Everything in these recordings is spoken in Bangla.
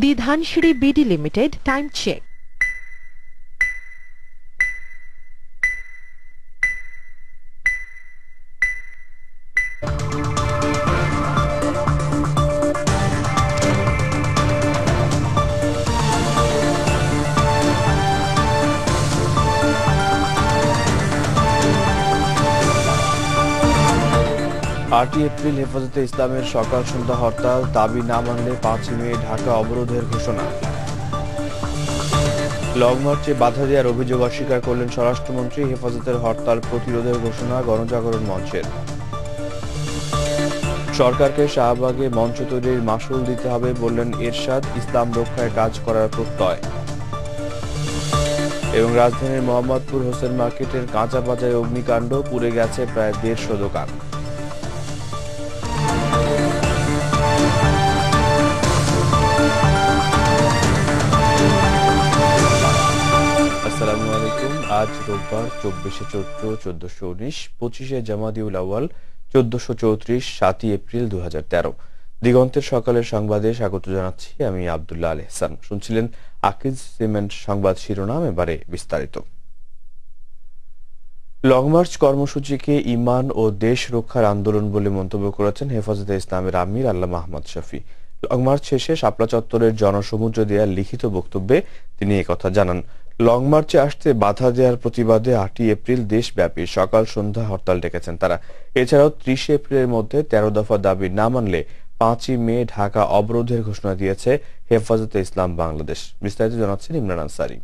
The Dhanshri BD Limited time check. April হেফাজতে ইসলামের সকাল সন্ধ্যা হরতাল, দাবি না মানলে 5 মে ঢাকা অবরোধের ঘোষণা। লং মার্চে বাধা দেওয়ার অভিযোগ অস্বীকার করলেন স্বরাষ্ট্রমন্ত্রী। হেফাজতের হরতাল প্রতিরোধের ঘোষণা গণজাগরণ মঞ্চের। সরকারকে শাহবাগে মঞ্চ তৈরির মাশুল দিতে হবে বললেন এরশাদ, ইসলাম রক্ষায় কাজ করার প্রত্যয়। এবং রাজধানীর মোহাম্মদপুর হোসেন মার্কেটের কাঁচা বাজারে অগ্নিকাণ্ড, পুড়ে গেছে প্রায় 150 দোকান। আসসালামু আলাইকুম। আজ রোববার 24 চৈত্র 1419, 25 জামাদিউল আউয়াল 1434, 7 এপ্রিল 2013। দিগন্তের সকালের সংবাদে স্বাগত জানাচ্ছি আমি আব্দুল্লাহ আল এহসান। শুনছিলেন আকিজ সিমেন্ট সংবাদ শিরোনাম, এবারে বিস্তারিত। লং মার্চ কর্মসূচিকে ঈমান ও দেশ রক্ষার আন্দোলন বলে মন্তব্য করেছেন হেফাজতে ইসলামের আমির আল্লামা আহমদ শফি। লং মার্চ শেষে শাপলা চত্বরের জনসমুদ্র দেওয়া লিখিত বক্তব্যে তিনি একথা জানান। লং মার্চে আসতে বাধা দেওয়ার প্রতিবাদে 8 এপ্রিল দেশব্যাপী সকাল সন্ধ্যা হরতাল ডেকেছেন তারা। এছাড়াও 30 এপ্রিলের মধ্যে 13 দফা দাবি না মানলে 5 মে ঢাকা অবরোধের ঘোষণা দিয়েছে হেফাজতে ইসলাম বাংলাদেশ। বিস্তারিত জানাচ্ছেন ইমরান আনসারী।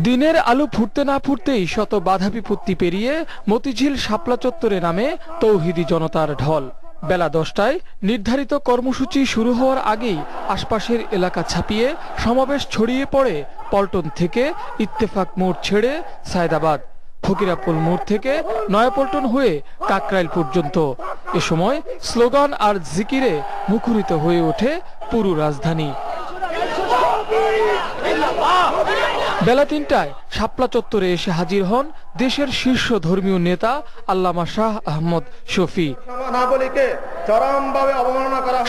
দিনের আলো ফুটতে না ফুটতেই শত বাধা বিপত্তি পেরিয়ে মতিঝিল শাপলা চত্বরে নামে তৌহিদি জনতার ঢল। বেলা 10টায় নির্ধারিত কর্মসূচি শুরু হওয়ার আগেই আশপাশের এলাকা ছাপিয়ে সমাবেশ ছড়িয়ে পড়ে পল্টন থেকে ইত্তেফাক মোড় ছেড়ে সায়দাবাদ, ফকিরাপুল মোড় থেকে নয়াপল্টন হয়ে কাকরাইল পর্যন্ত। এ সময় স্লোগান আর জিকিরে মুখরিত হয়ে ওঠে পুরো রাজধানী। বেলা 3টায় শাপলা চত্বরে এসে হাজির হন দেশের শীর্ষ ধর্মীয় নেতা আল্লামা শাহ আহমদ শফি।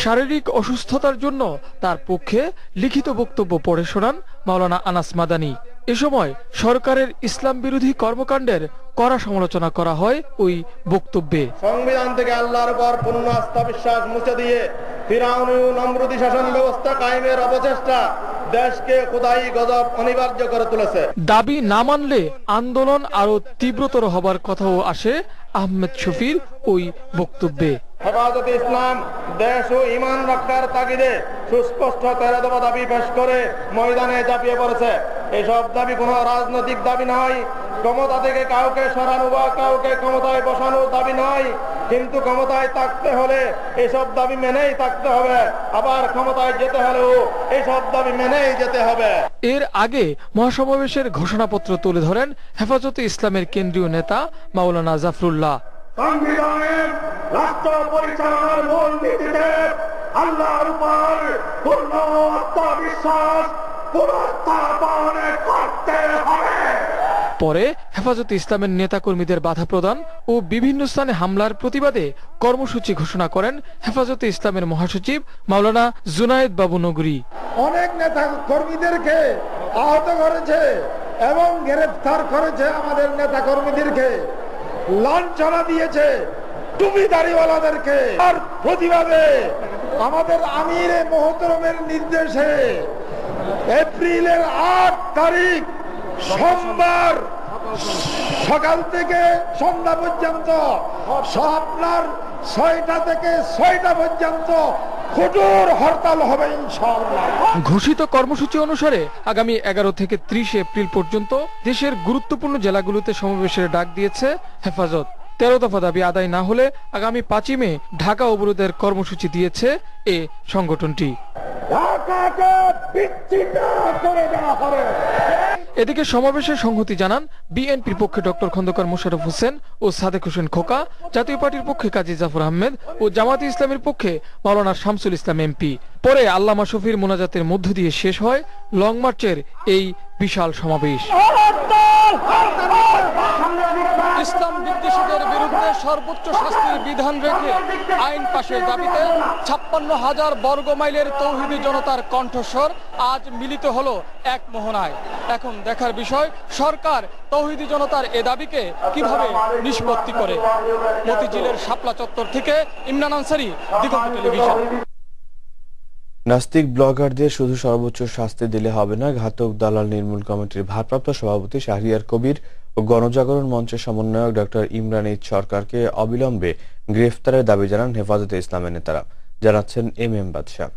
শারীরিক অসুস্থতার জন্য তার পক্ষে লিখিত বক্তব্য পড়ে শোনান মাওলানা আনাস মাদানী। এ সময় সরকারের ইসলাম বিরোধী কর্মকাণ্ডের কড়া সমালোচনা করা হয় ওই বক্তব্যে। সংবিধান থেকে আল্লাহর উপর পূর্ণ আস্থা বিশ্বাস মুছে দিয়ে ফিরাউন ও নমরুদি শাসন ব্যবস্থা কায়েমের অপচেষ্টা দেশকে খোদাই গজব অনিবার্য করে তুলেছে। দাবি না মানলে আন্দোলন আরো তীব্রতর হবার কথাও আসে আহমেদ শফির ওই বক্তব্যে। হেফাজতে ইসলাম দেশ ও ঈমান রক্ষার তাগিদে সুস্পষ্ট 13 দফা দাবি পেশ করে ময়দানে ঝাঁপিয়ে পড়েছে। এসব দাবি কোনো রাজনৈতিক দাবি নয়, ক্ষমতা থেকে কাউকে সরানো বা কাউকে ক্ষমতায় বসানোর দাবি নয়। কিন্তু ক্ষমতায় থাকতে হলে এসব দাবি মেনেই থাকতে হবে, আবার ক্ষমতায় যেতে হলেও এসব দাবি মেনেই যেতে হবে। এর আগে মহাসমাবেশের ঘোষণাপত্র তুলে ধরেন হেফাজতে ইসলামের কেন্দ্রীয় নেতা মাওলানা জাফরুল্লাহ। সংবিধানের রাষ্ট্র পরিচালনার মূল নীতিতে আল্লাহর উপর পূর্ণ আত্মবিশ্বাস পুনঃস্থাপন করতে হবে। পরে হেফাজতে ইসলামের নেতাকর্মীদের বাধা প্রদান ও বিভিন্ন স্থানে হামলার প্রতিবাদে কর্মসূচি ঘোষণা করেন হেফাজতে ইসলামের মহাসচিব মাওলানা জুনায়েদ বাবু নগরী। অনেক নেতা কর্মীদেরকে আহত করেছে এবং গ্রেফতার করেছে, আমাদের নেতা কর্মীদেরকে লাঞ্ছনা দিয়েছে, টুপিদারিওয়ালাদেরকে। আর প্রতিবাদে আমাদের আমিরে মোহতরমের নির্দেশে এপ্রিলের 8 তারিখ সোমবার সকাল থেকে সন্ধ্যা পর্যন্ত আপনার 6টা থেকে 6টা পর্যন্ত কঠোর হরতাল হবে ইনশাআল্লাহ। ঘোষিত কর্মসূচি অনুসারে আগামী 11 থেকে 30 এপ্রিল পর্যন্ত দেশের গুরুত্বপূর্ণ জেলাগুলোতে সমাবেশের ডাক দিয়েছে হেফাজত। 13 দফা দাবি আদায় না হলে আগামী 5 মে ঢাকা অবরোধের কর্মসূচি দিয়েছে এ সংগঠনটি। এদিকে সমাবেশে সংহতি জানান বিএনপির পক্ষে ডক্টর খন্দকার মোশাররফ হোসেন ও সাদেক হোসেন খোকা, জাতীয় পার্টির পক্ষে কাজী জাফর আহমেদ ও জামায়াতে ইসলামের পক্ষে মাওলানা শামসুল ইসলাম এমপি। পরে আল্লামা শফির মোনাজাতের মধ্য দিয়ে শেষ হয় লং মার্চের এই বিশাল সমাবেশ। ইসলাম বিদ্বেষীদের বিরুদ্ধে সর্বোচ্চ শাস্তির বিধান রেখে আইন পাশের দাবিতে 56,000 বর্গ মাইলের তৌহিদি জনতার কণ্ঠস্বর আজ মিলিত হলো এক মোহনায়। এখন দেখার বিষয় সরকার তৌহিদি জনতার এ দাবিকে কিভাবে নিষ্পত্তি করে। মতিঝিলের শাপলা চত্বর থেকে ইমরান আনসারী, দিগন্ত টেলিভিশন। নাস্তিক ব্লগারদের শুধু সর্বোচ্চ শাস্তি দিলে হবে না, ঘাতক দালাল নির্মূল কমিটির ভারপ্রাপ্ত সভাপতি শাহরিয়ার কবির ও গণজাগরণ মঞ্চের সমন্বয়ক ডক্টর ইমরান এইচ সরকারকে অবিলম্বে গ্রেফতারের দাবি জানান হেফাজতে ইসলামের নেতারা। জানাচ্ছেন এম বাদশাহ।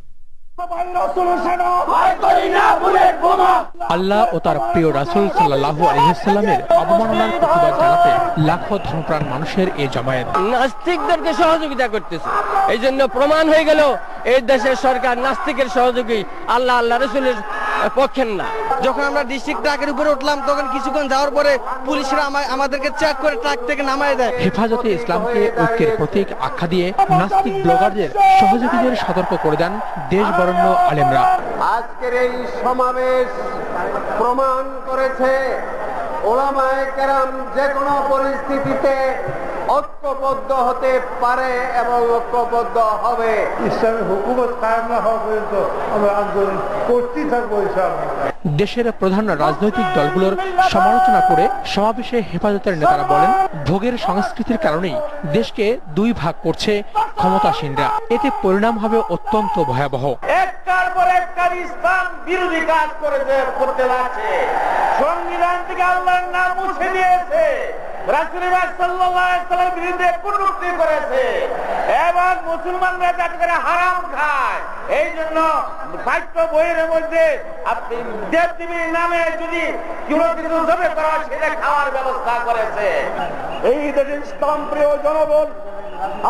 আল্লাহ ও তার প্রিয় রাসূল সাল্লাল্লাহু আলাইহি ওয়াসাল্লামের অবমাননার প্রতিবাদ জানাতে লাখো ধর্মপ্রাণ মানুষের এই জমায়েত নাস্তিকদেরকে সহযোগিতা করতেছে। এই জন্য প্রমাণ হয়ে গেল এই দেশের সরকার নাস্তিকের সহযোগী, আল্লাহ রাসূলের পক্ষের না। যখন আমরা ডিস্ট্রিক্ট ট্রাকের উপরে উঠলাম তখন কিছুক্ষণ যাওয়ার পরে পুলিশরা আমাদেরকে চেক করে ট্রাক থেকে নামায় দেয়। হেফাজতে ইসলামকে ঐক্যের প্রতীক আখ্যা দিয়ে নাস্তিক ব্লগারদের সহযোগীদের সতর্ক করে দেন দেশ বরেণ্য আলেমরা। আজকের এই সমাবেশ প্রমাণ করেছে ওলামায়ে কেরাম যে কোনো পরিস্থিতিতে ঐক্যবদ্ধ হতে পারে এবং ঐক্যবদ্ধ হবে। ইসলামের হুকুমত কায়েম না হওয়া পর্যন্ত আমরা আন্দোলন করতেই থাকবো ইনশাআল্লাহ। দেশের প্রধান রাজনৈতিক দলগুলোর সমালোচনা করে সমাবেশে হেফাজতের নেতারা বলেন, ভোগের সংস্কৃতির কারণেই দেশকে দুই ভাগ করছে ক্ষমতাসীনরা। এতে পরিণাম হবে অত্যন্ত ভয়াবহ। একটার পর একটা ইসলাম বিরোধী কাজ করতে লাগছে। সংবিধান থেকে আল্লাহর নাম মুছে দিয়েছে, রাসূলুল্লাহ সাল্লাল্লাহু আলাইহি ওয়াসাল্লামের বিরুদ্ধে কটূক্তি করেছে এবং মুসলমানরা যাতে করে হারাম খায়। এই জন্য সাহিত্য বইয়ের মধ্যে আপনি দেবদেবীর নামে যদি কোনো কিছু জমে করা হয় সেটা খাওয়ার ব্যবস্থা করেছে। এই দেশের ইসলাম প্রিয় জনগণ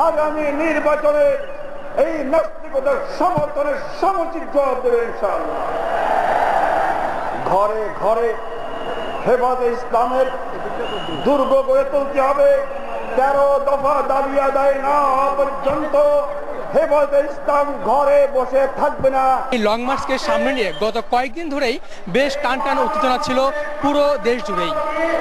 আগামী নির্বাচনে এই নাস্তিকতার সমর্থনের সমুচিত জবাব দেবে ইনশাআল্লাহ। ঘরে ঘরে হেফাজতে ইসলামের দুর্গ গড়ে তুলতে হবে। 13 দফা দাবি আদায় না হওয়া পর্যন্ত হেফাজতে ইসলাম ঘরে বসে থাকবে না। এই লং মার্চকে সামনে নিয়ে গত কয়েকদিন ধরেই বেশ টান উত্তেজনা ছিল পুরো দেশ জুড়েই।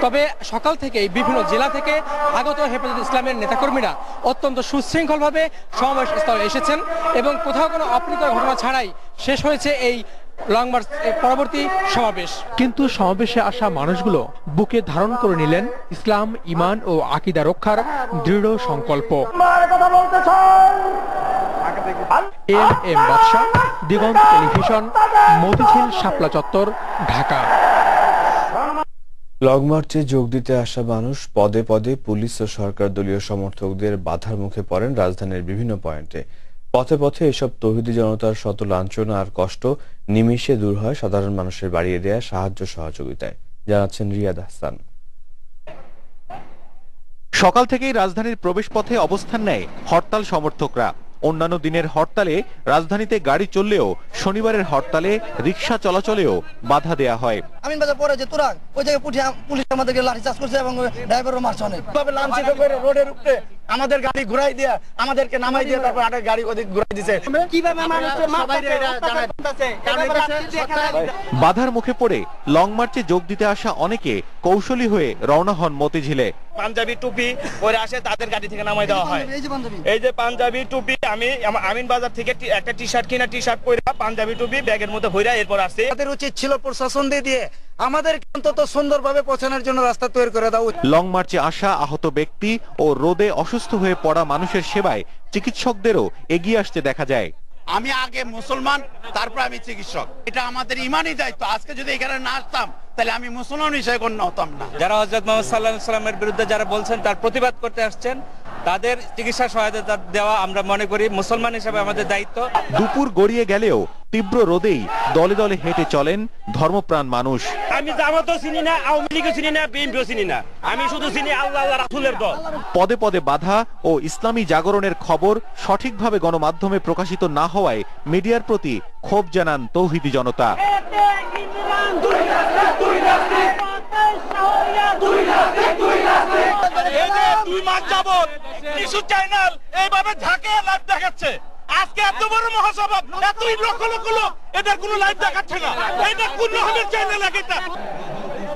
তবে সকাল থেকেই বিভিন্ন জেলা থেকে আগত হেফাজত ইসলামের নেতাকর্মীরা অত্যন্ত সুশৃঙ্খলভাবে সমাবেশ স্থলে এসেছেন এবং কোথাও কোনো অপ্রীতিকর ঘটনা ছাড়াই শেষ হয়েছে এই লং মার্চ পরবর্তী সমাবেশ। কিন্তু সমাবেশে আসা মানুষগুলো বুকে ধারণ করে নিলেন ইসলাম, ঈমান ও আকীদা রক্ষার দৃঢ় সংকল্প। এম বাদশাহ, দিগন্ত টেলিভিশন, মতিঝিল শাপলা চত্বর, ঢাকা। লং মার্চে যোগ দিতে আসা মানুষ পদে পদে পুলিশ ও সরকার দলীয় সমর্থকদের বাধার মুখে পড়েন রাজধানীর বিভিন্ন পয়েন্টে। পথে পথে এসব তৌহিদি জনতার শত লাঞ্ছনা আর কষ্ট নিমিষে দূর হয় সাধারণ মানুষের বাড়িয়ে দেয়া সাহায্য সহযোগিতায়। জানাচ্ছেন রিয়াদ হাসান। সকাল থেকেই রাজধানীর প্রবেশপথে অবস্থান নেয় হরতাল সমর্থকরা। অন্যান্য দিনের হরতালে রাজধানীতে গাড়ি চললেও শনিবারের হরতালে রিকশা চলাচলেও বাধা দেয়া হয়। আমিনবাজার পরে যে তোরা ওই জায়গায় পুলিশ আমাদেরকে লাঠিচার্জ করছে এবং ড্রাইভারও মারছে অনেক ভাবে লাঞ্ছিত করে রোডের উপরে আমাদের গাড়ি ঘুরাই দিয়ে আমাদেরকে নামাই দিয়ে তারপর আরেক গাড়ি ওদিক ঘুরাই দিয়েছে। কিভাবে বাধার মুখে পড়ে লং মার্চে যোগ দিতে আসা অনেকে কৌশলী হয়ে রওনা হন মতিঝিলে। পাঞ্জাবি টুপি পরে আসে তাদের গাড়ি থেকে নামাই দেওয়া হয়। এই যে পাঞ্জাবি টুপি, আমি আমিন বাজার থেকে একটা টি শার্ট কিনা, টি শার্ট পরে পাঞ্জাবি টুপি ব্যাগের মধ্যে ভইরা এরপর আসছে। তাদের উচিত ছিল প্রশাসন দিয়ে আমাদের অন্তত সুন্দরভাবে পৌঁছানোর জন্য রাস্তা তৈরি করে দাও। লং মার্চে আসা আহত ব্যক্তি ও রোদে অসুস্থ হয়ে পড়া মানুষের সেবায় চিকিৎসকদেরও এগিয়ে আসতে দেখা যায়। আমি আগে মুসলমান, তারপর আমি চিকিৎসক, এটা আমাদের ইমানই দায়িত্ব। আজকে যদি এখানে না আসতাম তাহলে আমি মুসলমান হিসেবে গণ্য হতাম না। যারা হযরত মুহাম্মদ সাল্লাল্লাহু আলাইহি ওয়াসাল্লামের বিরুদ্ধে যারা বলছেন তার প্রতিবাদ করতে আসছেন, তাদের চিকিৎসা সহায়তা দেওয়া আমরা মনে করি মুসলমান হিসেবে আমাদের দায়িত্ব। দুপুর গড়িয়ে গেলেও তীব্র রোদেই দলে দলে হেঁটে চলেন ধর্মপ্রাণ মানুষ। আমি জামাতও চিনি না, আওয়ামী লীগও চিনি না, বিএনপিও চিনি না, আমি শুধু চিনি আল্লাহ রাসূলের দল। পদে পদে বাধা ও ইসলামী জাগরণের খবর সঠিকভাবে গণমাধ্যমে প্রকাশিত না হওয়ায় মিডিয়ার প্রতি ক্ষোভ জানান তৌহিদি জনতা। এইভাবে ঢাকে লাইভ দেখাচ্ছে, আজকে এত বড় মহাসভা, এত লক্ষ লক্ষ লোক, এদের কোনো লাইভ দেখাচ্ছে না। এটা কোন রকমের চ্যানেল?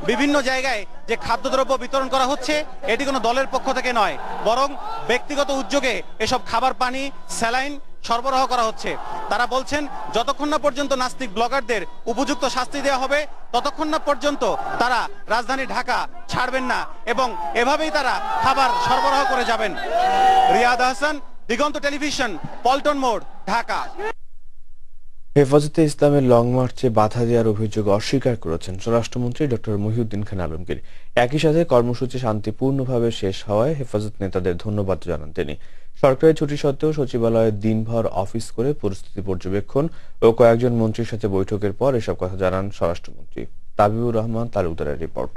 বিভিন্ন জায়গায় যে খাদ্যদ্রব্য বিতরণ করা হচ্ছে এটি কোনো দলের পক্ষ থেকে নয়, বরং ব্যক্তিগত উদ্যোগে এসব খাবার পানি স্যালাইন সরবরাহ করা হচ্ছে। তারা বলছেন যতক্ষণ না পর্যন্ত নাস্তিক ব্লগারদের উপযুক্ত শাস্তি দেওয়া হবে ততক্ষণ না পর্যন্ত তারা রাজধানী ঢাকা ছাড়বেন না এবং এভাবেই তারা খাবার সরবরাহ করে যাবেন। রিয়াদ হাসান, দিগন্ত টেলিভিশন, পল্টন মোড়, ঢাকা। হেফাজতে ইসলামের লং মার্চে বাধা দেওয়ার অভিযোগ অস্বীকার করেছেন স্বরাষ্ট্রমন্ত্রী ডক্টর মহিউদ্দিন খান আলমগীর। একই সাথে কর্মসূচি শান্তিপূর্ণভাবে শেষ হওয়ায় হেফাজত নেতাদের ধন্যবাদ জানান তিনি। সরকারি ছুটি সত্ত্বেও সচিবালয়ে দিনভর অফিস করে পরিস্থিতি পর্যবেক্ষণ ও কয়েকজন মন্ত্রীর সাথে বৈঠকের পর এসব কথা জানান স্বরাষ্ট্রমন্ত্রী। তাবিবুর রহমান তালুকদারের রিপোর্ট।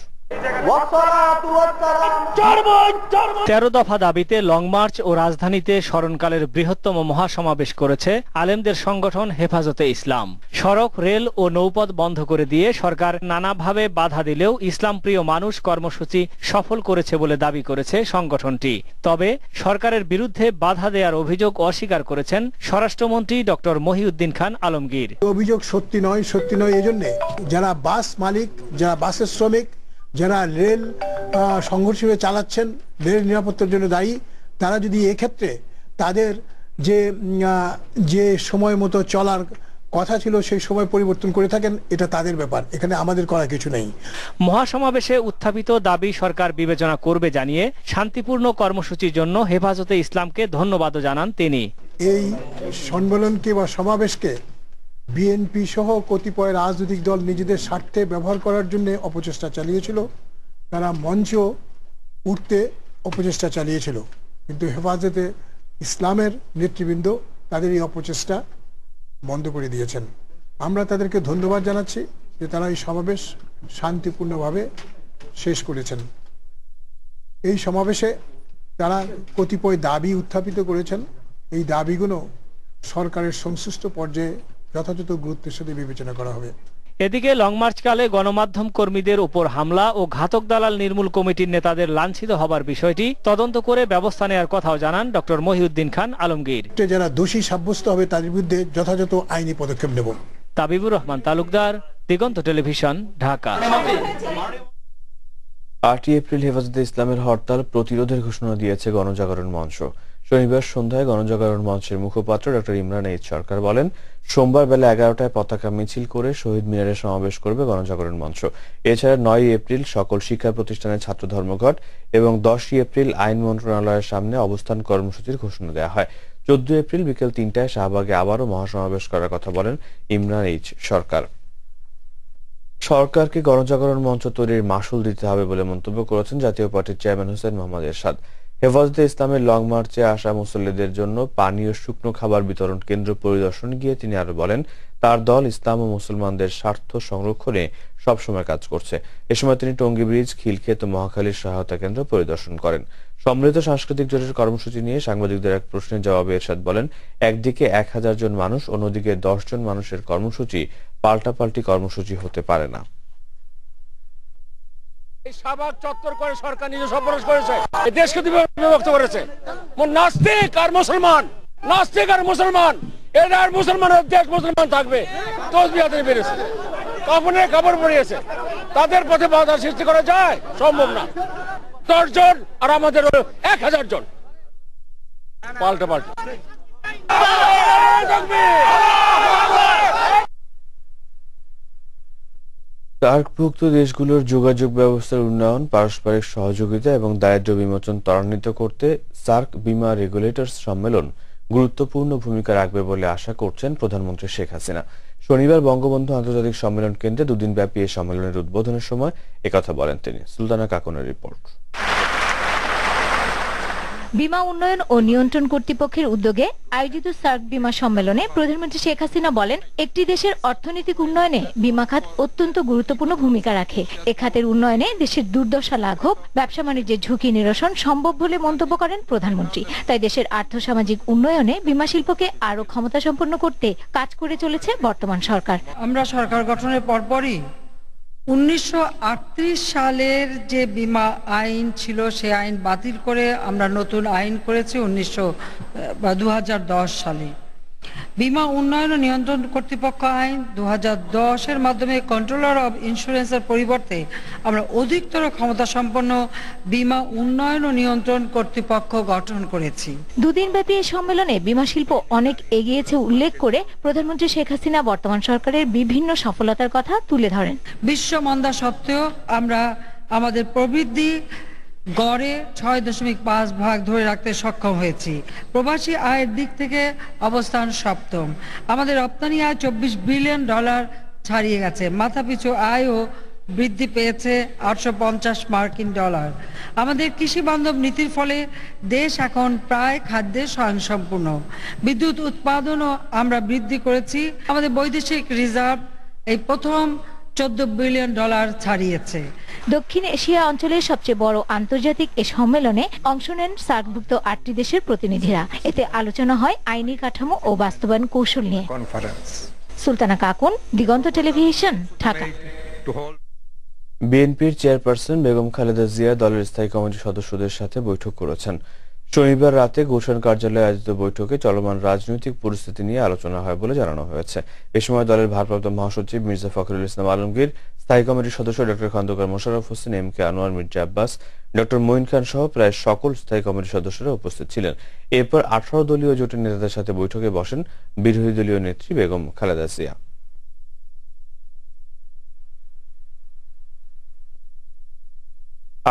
13 দফা দাবিতে লং মার্চ ও রাজধানীতে স্মরণকালের বৃহত্তম মহাসমাবেশ করেছে আলেমদের সংগঠন হেফাজতে ইসলাম। সড়ক, রেল ও নৌপথ বন্ধ করে দিয়ে সরকার নানাভাবে বাধা দিলেও ইসলাম প্রিয় মানুষ কর্মসূচি সফল করেছে বলে দাবি করেছে সংগঠনটি। তবে সরকারের বিরুদ্ধে বাধা দেওয়ার অভিযোগ অস্বীকার করেছেন স্বরাষ্ট্রমন্ত্রী ডক্টর মহিউদ্দিন খান আলমগীর। অভিযোগ সত্যি নয় এই জন্য যারা বাস মালিক, যারা বাসের শ্রমিক, যারা রেল সংঘর্ষ চালাচ্ছেন, রেল নিরাপত্তার জন্য দায়ী, তারা যদি এক্ষেত্রে তাদের যে সময় মতো চলার কথা ছিল সেই সময় পরিবর্তন করে থাকেন, এটা তাদের ব্যাপার, এখানে আমাদের করা কিছু নেই। মহাসমাবেশে উত্থাপিত দাবি সরকার বিবেচনা করবে জানিয়ে শান্তিপূর্ণ কর্মসূচির জন্য হেফাজতে ইসলামকে ধন্যবাদও জানান তিনি। এই সম্মেলনকে বা সমাবেশকে বিএনপি সহ কতিপয় রাজনৈতিক দল নিজেদের স্বার্থে ব্যবহার করার জন্য অপচেষ্টা চালিয়েছিল, তারা মঞ্চ উঠতে অপচেষ্টা চালিয়েছিল, কিন্তু হেফাজতে ইসলামের নেতৃবৃন্দ তাদের এই অপচেষ্টা বন্ধ করে দিয়েছেন। আমরা তাদেরকে ধন্যবাদ জানাচ্ছি যে তারা এই সমাবেশ শান্তিপূর্ণভাবে শেষ করেছেন। এই সমাবেশে তারা কতিপয় দাবি উত্থাপিত করেছেন, এই দাবিগুলো সরকারের সংশ্লিষ্ট পর্যায়ে যথাযথ গুরুত্বের সাথে বিবেচনা করা হবে। এদিকে লং মার্চকালে গণমাধ্যম কর্মীদের উপর হামলা ও ঘাতক দালাল নির্মূল কমিটির নেতাদের লাঞ্ছিত হবার বিষয়টি তদন্ত করে ব্যবস্থা নেওয়ার কথাও জানান ডক্টর মহিউদ্দিন খান আলমগীর। যারা দোষী সাব্যস্ত হবে তাদের বিরুদ্ধে যথাযথ আইনি পদক্ষেপ নেব। তাবিবুর রহমান তালুকদার, দিগন্ত টেলিভিশন, ঢাকা। 8 এপ্রিল হেফাজতে ইসলামের হরতাল প্রতিরোধের ঘোষণা দিয়েছে গণজাগরণ মঞ্চ। শনিবার সন্ধ্যায় গণজাগরণ মঞ্চের মুখপাত্র ডক্টর ইমরান এইচ সরকার বলেন, সোমবার বেলা 11টায় পতাকা মিছিল করে শহীদ মিনারে সমাবেশ করবে গণজাগরণ মঞ্চ। এছাড়া 9 এপ্রিল সকল শিক্ষা প্রতিষ্ঠানের ছাত্র ধর্মঘট এবং 10 এপ্রিল আইন মন্ত্রণালয়ের সামনে অবস্থান কর্মসূচির ঘোষণা দেওয়া হয়। 14 এপ্রিল বিকেল 3টায় শাহবাগে আবারও মহাসমাবেশ করার কথা বলেন ইমরান এইচ সরকার। সরকারকে গণজাগরণ মঞ্চ তৈরির মাশুল দিতে হবে বলে মন্তব্য করেছেন জাতীয় পার্টির চেয়ারম্যান হোসেন মোহাম্মদ এরশাদ। হেফাজতে ইসলামের লং মার্চে আসা মুসল্লিদের জন্য পানি ও শুকনো খাবার বিতরণ কেন্দ্র পরিদর্শনে গিয়ে তিনি আরো বলেন, তার দল ইসলাম ও মুসলমানদের স্বার্থ সংরক্ষণে সবসময় কাজ করছে। এ সময় তিনি টঙ্গী ব্রিজ, খিলক্ষেত ও মহাখালীর সহায়তা কেন্দ্র পরিদর্শন করেন। সম্মিলিত সাংস্কৃতিক জোটের কর্মসূচি নিয়ে সাংবাদিকদের এক প্রশ্নের জবাবে এরশাদ বলেন, একদিকে 1000 জন মানুষ, অন্যদিকে 10 জন মানুষের কর্মসূচি পাল্টাপাল্টি কর্মসূচি হতে পারে না। শাহবাগ চত্বর করে সরকার নিজে সর্বনাশ করেছে, এই দেশকে বিভক্ত করেছে। নাস্তিক আর মুসলমান, নাস্তিক আর মুসলমান, এর আর মুসলমানের দেশ মুসলমান থাকবে। তসবিহাতে বেরিয়েছে, কাফনের কাপড় পরিয়েছে, তাদের পথে বাধা সৃষ্টি করা যায়? সম্ভব না। 10 জন আর আমাদের 1000 জন পাল্টা পাল্টা। সার্কভুক্ত দেশগুলোর যোগাযোগ ব্যবস্থার উন্নয়ন, পারস্পরিক সহযোগিতা এবং দারিদ্র্য বিমোচন ত্বরান্বিত করতে সার্ক বিমা রেগুলেটরস সম্মেলন গুরুত্বপূর্ণ ভূমিকা রাখবে বলে আশা করছেন প্রধানমন্ত্রী শেখ হাসিনা। শনিবার বঙ্গবন্ধু আন্তর্জাতিক সম্মেলন কেন্দ্রে 2 দিন ব্যাপী এই সম্মেলনের উদ্বোধনের সময় একথা বলেন তিনি। সুলতানা কাকনের রিপোর্ট। বিমা উন্নয়ন ও নিয়ন্ত্রণ কর্তৃপক্ষের উদ্যোগে আয়োজিত সার্ক বিমা সম্মেলনে প্রধানমন্ত্রী শেখ হাসিনা বলেন, একটি দেশের অর্থনৈতিক উন্নয়নে বিমা খাত অত্যন্ত গুরুত্বপূর্ণ ভূমিকা রাখে। এ খাতের উন্নয়নে দেশের দুর্দশা লাঘব, ব্যবসা বাণিজ্যের ঝুঁকি নিরসন সম্ভব বলে মন্তব্য করেন প্রধানমন্ত্রী। তাই দেশের আর্থসামাজিক উন্নয়নে বিমা শিল্পকে আরো ক্ষমতা সম্পন্ন করতে কাজ করে চলেছে বর্তমান সরকার। আমরা সরকার গঠনের পরপরই 1938 সালের যে বিমা আইন ছিল সে আইন বাতিল করে আমরা নতুন আইন করেছি 2010 সালে। বীমা উন্নয়ন ও নিয়ন্ত্রণ কর্তৃপক্ষ আইন 2010 এর মাধ্যমে কন্ট্রোলার অব ইন্স্যুরেন্সের পরিবর্তে আমরা অধিকতর ক্ষমতা সম্পন্ন বীমা উন্নয়ন ও নিয়ন্ত্রণ কর্তৃপক্ষ গঠন করেছি। দুদিনব্যাপী এই সম্মেলনে বীমা শিল্প অনেক এগিয়েছে উল্লেখ করে প্রধানমন্ত্রী শেখ হাসিনা বর্তমান সরকারের বিভিন্ন সফলতার কথা তুলে ধরেন। বিশ্ব মন্দা সত্ত্বেও আমরা আমাদের প্রবৃদ্ধি গড়ে 6.5 ধরে রাখতে সক্ষম হয়েছি। প্রবাসী আয়ের দিক থেকে অবস্থান সপ্তম। আমাদের রপ্তানি আয় $24 বিলিয়ন ছাড়িয়ে গেছে। মাথাপিছু আয়ও বৃদ্ধি পেয়েছে $850 মার্কিন। আমাদের কৃষি বান্ধব নীতির ফলে দেশ এখন প্রায় খাদ্যে স্বয়ংসম্পূর্ণ। বিদ্যুৎ উৎপাদনও আমরা বৃদ্ধি করেছি। আমাদের বৈদেশিক রিজার্ভ এই প্রথম $14 বিলিয়ন ছাড়িয়েছে। দক্ষিণ এশিয়া অঞ্চলের সবচেয়ে বড় আন্তর্জাতিক এ সম্মেলনে অংশ নেন সার্কভুক্ত 8টি দেশের প্রতিনিধিরা। এতে আলোচনা হয় আইনি কাঠামো ও বাস্তবায়ন কৌশল নিয়ে। সুলতানা কাকুন, দিগন্ত টেলিভিশন, ঢাকা। বিএনপির চেয়ারপারসন বেগম খালেদা জিয়া দলের স্থায়ী কমিটির সদস্যদের সাথে বৈঠক করেছেন। শনিবার রাতে গুলশান কার্যালয়ে আয়োজিত বৈঠকে চলমান রাজনৈতিক পরিস্থিতি নিয়ে আলোচনা হয় বলে জানানো হয়েছে। এ সময় দলের ভারপ্রাপ্ত মহাসচিব মির্জা ফখরুল ইসলাম আলমগীর, স্থায়ী কমিটির সদস্য doctor Khandakar Mosharraf Hossain, M K Anwar, Mirza Abbas, doctor Moin Khan সহ প্রায় সকল স্থায়ী কমিটির সদস্যরা উপস্থিত ছিলেন। এরপর 18 দলীয় জোটের নেতাদের সাথে বৈঠকে বসেন বিরোধী দলীয় নেত্রী বেগম খালেদা জিয়া।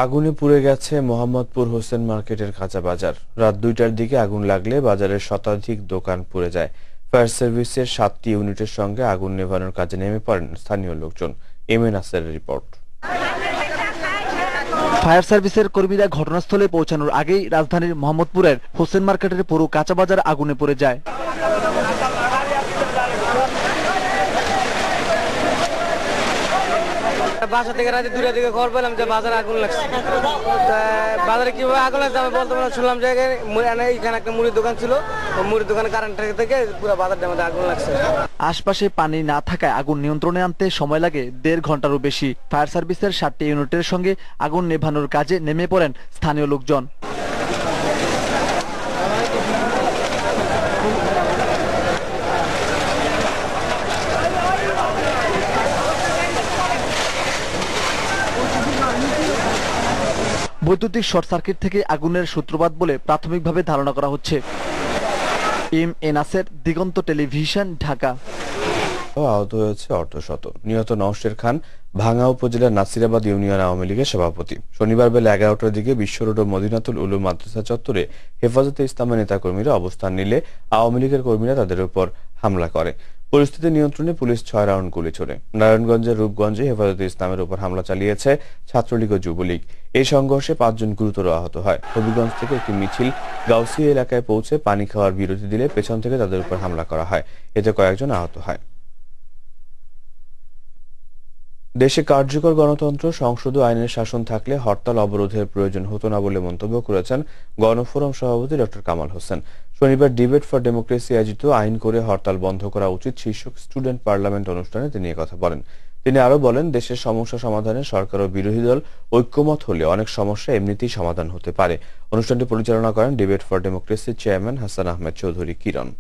আগুনে পুড়ে গেছে মোহাম্মদপুর হোসেন মার্কেটের কাঁচা বাজার। রাত 2টার দিকে আগুন লাগলে বাজারের শতাধিক দোকান পুড়ে যায়। ফায়ার সার্ভিসের 7টি ইউনিটের সঙ্গে আগুন নেভানোর কাজে নেমে পড়েন স্থানীয় লোকজন। M A নাসেরের report. ফায়ার সার্ভিসের কর্মীরা ঘটনাস্থলে পৌঁছানোর আগেই রাজধানীর মোহাম্মদপুরের হোসেন মার্কেটের পুরো কাঁচা বাজার আগুনে পুড়ে যায়। বাসা থেকে রাতে 2টার দিকে খবর পেলাম যে বাজারে আগুন লাগছে। বাজারে কিভাবে আগুন লাগছে আমি বলতে পারলাম। শুনলাম যে এখানে একটা মুড়ির দোকান ছিল, মুড়ির দোকানে কারেন্ট থেকে পুরো বাজারটার মধ্যে আগুন লাগছে। আশপাশে পানি না থাকায় আগুন নিয়ন্ত্রণে আনতে সময় লাগে 1.5 ঘন্টারও বেশি। ফায়ার সার্ভিসের 7টি ইউনিটের সঙ্গে আগুন নেভানোর কাজে নেমে পড়েন স্থানীয় লোকজন। বৈদ্যুতিক শর্ট সার্কিট থেকে আগুনের সূত্রপাত বলে প্রাথমিকভাবে ধারণা করা হচ্ছে। M A Naser, Diganta television, Dhaka. আহত হয়েছে অর্ধশত। নিহত নওশের খান ভাঙ্গা উপজেলার নাসিরাবাদ ইউনিয়ন আওয়ামী লীগের সভাপতি। শনিবার বেলা 11টার দিকে বিশ্ব রোড ও মদিনাতুল উলুম মাদ্রাসা চত্বরে হেফাজতে ইসলামের নেতাকর্মীরা অবস্থান নিলে আওয়ামী লীগের কর্মীরা তাদের উপর হামলা করে। পরিস্থিতি নিয়ন্ত্রণে পুলিশ 6 রাউন্ড গুলি ছোড়ে। নারায়ণগঞ্জের রূপগঞ্জে হেফাজতে ইসলামের উপর হামলা চালিয়েছে ছাত্রলীগ ও যুবলীগ। এই সংঘর্ষে 5 জন গুরুতর আহত হয়। হবিগঞ্জ থেকে একটি মিছিল গাউসিয়া এলাকায় পৌঁছে পানি খাওয়ার বিরতি দিলে পেছন থেকে তাদের উপর হামলা করা হয়। এতে কয়েকজন আহত হয়। দেশে কার্যকর গণতন্ত্র, সংসদ ও আইনের শাসন থাকলে হরতাল অবরোধের প্রয়োজন হতো না বলে মন্তব্য করেছেন গণফোরাম সভাপতি ডক্টর কামাল হোসেন। শনিবার ডিবেট ফর ডেমোক্রেসি আয়োজিত আইন করে হরতাল বন্ধ করা উচিত শীর্ষক স্টুডেন্ট পার্লামেন্ট অনুষ্ঠানে তিনি কথা বলেন। তিনি আরো বলেন, দেশের সমস্যা সমাধানে সরকার ও বিরোধী দল ঐক্যমত হলে অনেক সমস্যা এমনিতেই সমাধান হতে পারে। অনুষ্ঠানটি পরিচালনা করেন ডিবেট ফর ডেমোক্রেসির চেয়ারম্যান হাসান আহমেদ চৌধুরী কিরণ।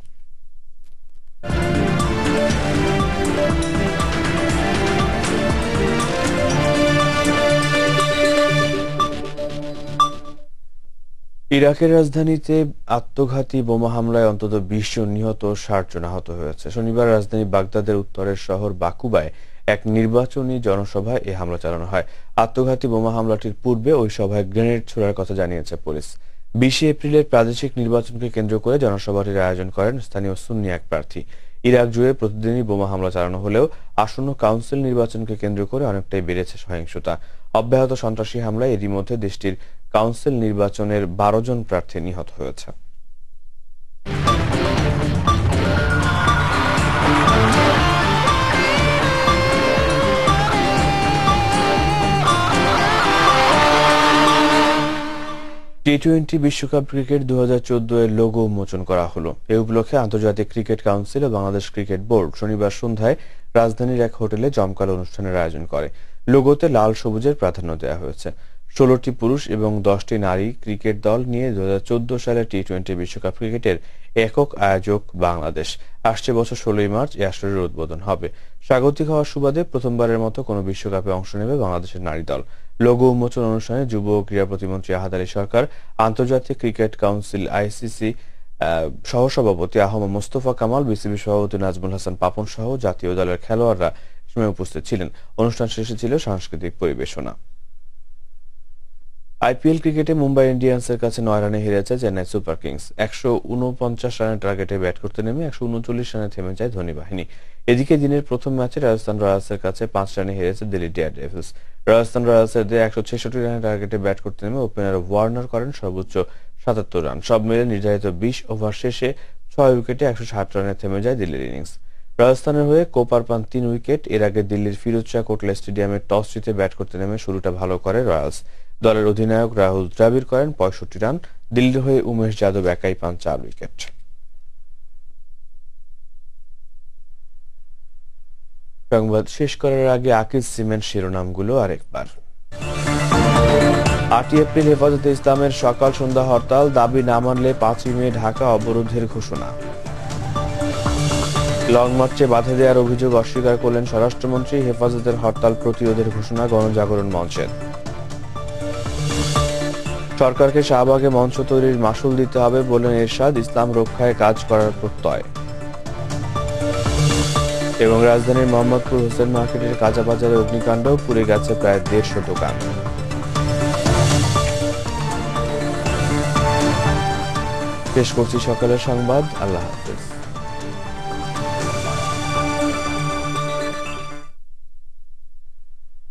ইরাকের রাজধানীতে আত্মঘাতী বোমা হামলায় অন্তত 20 জন নিহত, 60 জন আহত হয়েছে। শনিবার রাজধানী বাগদাদের উত্তরের শহর বাকুবায় এক নির্বাচনী জনসভায় এই হামলা চালানো হয়। আত্মঘাতী বোমা হামলাটির পূর্বে ওই সভায় গ্রেনেড ছোড়ার কথা জানিয়েছে পুলিশ। 20 এপ্রিলের প্রাদেশিক নির্বাচনকে কেন্দ্র করে জনসভাটির আয়োজন করেন স্থানীয় সুন্নি এক প্রার্থী। ইরাক জুড়ে প্রতিদিনই বোমা হামলা চালানো হলেও আসন্ন কাউন্সিল নির্বাচনকে কেন্দ্র করে অনেকটাই বেড়েছে সহিংসতা। অব্যাহত সন্ত্রাসী হামলায় এরই মধ্যে দেশটির কাউন্সিল নির্বাচনের 12 জন প্রার্থী নিহত হয়েছে। টি-20 বিশ্বকাপ ক্রিকেট 2014 এর লোগো উন্মোচন করা হলো। এ উপলক্ষে আন্তর্জাতিক ক্রিকেট কাউন্সিল ও বাংলাদেশ ক্রিকেট বোর্ড শনিবার সন্ধ্যায় রাজধানীর এক হোটেলে জমকালো অনুষ্ঠানের আয়োজন করে। লোগোতে লাল সবুজের প্রাধান্য দেওয়া হয়েছে। 16টি পুরুষ এবং 10টি নারী ক্রিকেট দল নিয়ে 2014 সালে টি-20 বিশ্বকাপ ক্রিকেটের একক আয়োজক বাংলাদেশ। আসছে বছর 16 মার্চ এই আসরের উদ্বোধন হবে। স্বাগতিক হওয়ার সুবাদে প্রথমবারের মতো কোনো বিশ্বকাপে অংশ নেবে বাংলাদেশের নারী দল। লোগো উন্মোচন অনুষ্ঠানে যুব ও ক্রীড়া প্রতিমন্ত্রী আহাদ আলী সরকার, আন্তর্জাতিক ক্রিকেট কাউন্সিল আইসিসি সহসভাপতি আহমদ মোস্তফা কামাল, বিসিবি সভাপতি নাজমুল হাসান পাপন সহ জাতীয় দলের খেলোয়াড়রা সময় উপস্থিত ছিলেন। অনুষ্ঠান শেষে ছিল সাংস্কৃতিক পরিবেশনা। আইপিএল ক্রিকেটে মুম্বাই ইন্ডিয়ান্সের কাছে 9 রানে হেরেছে চেন্নাই সুপার কিংস। 149 রানের টার্গেটে ব্যাট করতে নেমে 139 রানে থেমে যায় ধোনি বাহিনী। এদিকে দিনের প্রথম ম্যাচে রাজস্থান রয়্যালসের কাছে 5 রানে হেরেছে দিল্লি ডেয়ারডেভিলস। রাজস্থান রয়্যালসের 166 রানের টার্গেটে ব্যাট করতে নেমে ওপেনার ওয়ার্নার করেন সর্বোচ্চ 77 রান। সব মিলে নির্ধারিত 20 ওভার শেষে 6 উইকেটে 160 রানে থেমে যায় দিল্লির ইনিংস। রাজস্থানের হয়ে কোপার পান 3 উইকেট। এর আগে দিল্লির ফিরোজ শাহ কোটলা স্টেডিয়ামে টস জিতে ব্যাট করতে নেমে শুরুটা ভালো করে রয়্যালস। দলের অধিনায়ক রাহুল দ্রাবিড় করেন 65 রান। দিল্লির হয়ে উমেশ যাদব একাই পান 4 উইকেট। সংবাদ শেষ করার আগে আকিজ সিমেন্ট শিরোনামগুলো আরেকবার। 8 এপ্রিল হেফাজতে ইসলামের সকাল সন্ধ্যা হরতাল, দাবি না মানলে 5 মে ঢাকা অবরোধের ঘোষণা। লং মার্চে বাধা দেওয়ার অভিযোগ অস্বীকার করলেন স্বরাষ্ট্রমন্ত্রী। হেফাজতের হরতাল প্রতিরোধের ঘোষণা গণজাগরণ মঞ্চের। সরকারকে শাহবাগে মঞ্চ তৈরির মাশুল দিতে হবে বলেন এরশাদ, ইসলাম রক্ষায় কাজ করার প্রত্যয়। এবং রাজধানীর মোহাম্মদপুর হোসেন মার্কেটের কাঁচা বাজারে অগ্নিকাণ্ড, পুড়ে গেছে প্রায় 150 দোকান। শেষ করছি সকালের সংবাদ। আল্লাহ হাফেজ।